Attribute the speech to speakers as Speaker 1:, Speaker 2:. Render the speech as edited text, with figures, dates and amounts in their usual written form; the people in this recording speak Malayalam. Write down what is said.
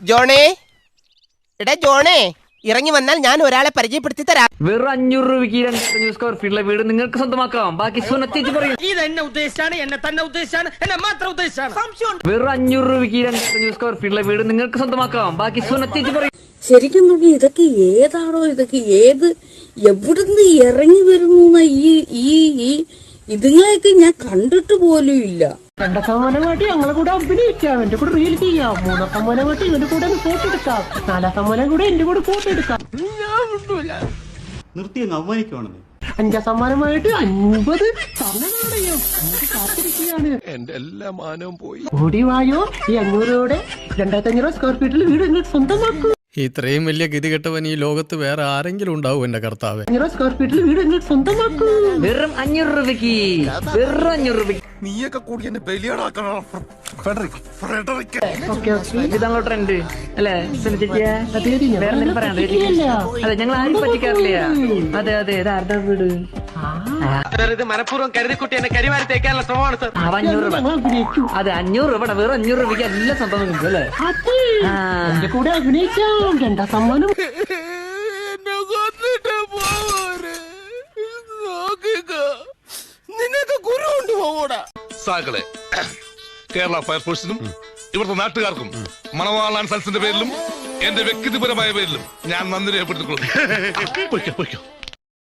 Speaker 1: ജോണേ, എടാ ജോണേ, ഇറങ്ങി വന്നാൽ ഞാൻ ഒരാളെ പരിചയപ്പെടുത്തി തരാം.
Speaker 2: വെറും 500 രൂപയ്ക്ക് 2 സ്ക്വയർ ഫീറ്റിലെ വീട് നിങ്ങൾക്ക് സ്വന്തമാക്കാം. ബാക്കി സുനത്തേക്ക് പറയും.
Speaker 3: ഇത് എന്നെ ഉദ്ദേശിച്ചാണ്, എന്നെ തന്നെ ഉദ്ദേശിച്ചാണ്, എന്നെ മാത്രം ഉദ്ദേശിച്ചാണ്.
Speaker 2: വെറും 500 രൂപയ്ക്ക് 2 സ്ക്വയർ ഫീറ്റിലെ വീട് നിങ്ങൾക്ക് സ്വന്തമാക്കാം. ബാക്കി സുനത്തേക്ക് പറയും.
Speaker 4: ശരിക്കും പറഞ്ഞാൽ ഇതൊക്കെ ഏതാണോ, ഇതൊക്കെ എവിടുന്ന് ഇറങ്ങി വരുന്നു? ഈ ഇതുങ്ങളെയൊക്കെ ഞാൻ കണ്ടിട്ട് പോലും ഇല്ല.
Speaker 3: 2 സമ്മാനമായിട്ട് ഞങ്ങളെ കൂടെ അഭിനയിക്കാം, എന്റെ കൂടെ റീൽ ചെയ്യാം. 3 സമ്മാനമായിട്ട് ഇവന്റെ കൂടെ ഫോട്ടോ എടുക്കാം. 4 സമ്മാനം കൂടെ എന്റെ കൂടെ ഫോട്ടോ എടുക്കാം.
Speaker 5: നിർത്തി അങ്ങ് അവമാനിക്കുവാണെന്ന്.
Speaker 3: 5 സമ്മാനമായിട്ട് 50 സ്വർണ്ണനാണയം കാത്തിരിക്കുകയാണ്.
Speaker 6: എന്റെ എല്ലാ മാനവും പോയി.
Speaker 3: ഓടി വായോ, ഈ 500 രൂപയുടെ 2500 സ്ക്വയർ ഫീറ്റിൽ വീട് നിങ്ങൾ സ്വന്തമാക്കൂ.
Speaker 6: ഇത്രയും വലിയ ഗതികെട്ടവൻ ഈ ലോകത്ത് വേറെ ആരെങ്കിലും ഉണ്ടാവും എന്റെ കർത്താവേ.
Speaker 3: 500 സ്ക്വയർ ഫീറ്റിൽ വീട് നിങ്ങൾ സ്വന്തമാക്കൂ.
Speaker 2: വെറും 500 രൂപയ്ക്ക്, വെറും 500 രൂപയ്ക്ക്.
Speaker 6: നീയൊക്കെ കൂടി എന്നെ ബലിയാടാക്കണം.
Speaker 2: ഇതാണല്ലോ ട്രെൻഡ് അല്ലേ സുനത്തേക്ക്? വേറെ എന്തെങ്കിലും പറയാൻ അതെ, ഞങ്ങൾ ആരും പറ്റിക്കാറില്ല. അതെ അതെ, ഇതാരുടെ വീട്?
Speaker 3: ഇത് മനഃപൂർവ്വം കരുതിക്കുട്ടി എന്നെ കരിവാരി തേക്കാനുള്ള ശ്രമമാണ് സർ.
Speaker 2: 500 രൂപ. അതെ, 500 രൂപ. വെറും 500 രൂപയ്ക്ക് എല്ലാം സ്വന്തം കിട്ടും അല്ലേ?
Speaker 3: എന്റെ കൂടെ അഭിനയിക്കാം. 2 സമ്മാനം.
Speaker 6: നിനക്ക് ഗുരു കൊണ്ടുപോകൂടാ. സാകളെ കേരള ഫയർഫോഴ്സിനും ഇവിടുത്തെ നാട്ടുകാർക്കും മണവാളാൻ സൽസിന്റെ പേരിലും എന്റെ വ്യക്തിപരമായ പേരിലും ഞാൻ നന്ദി രേഖപ്പെടുത്തിക്കൊള്ളുന്നു.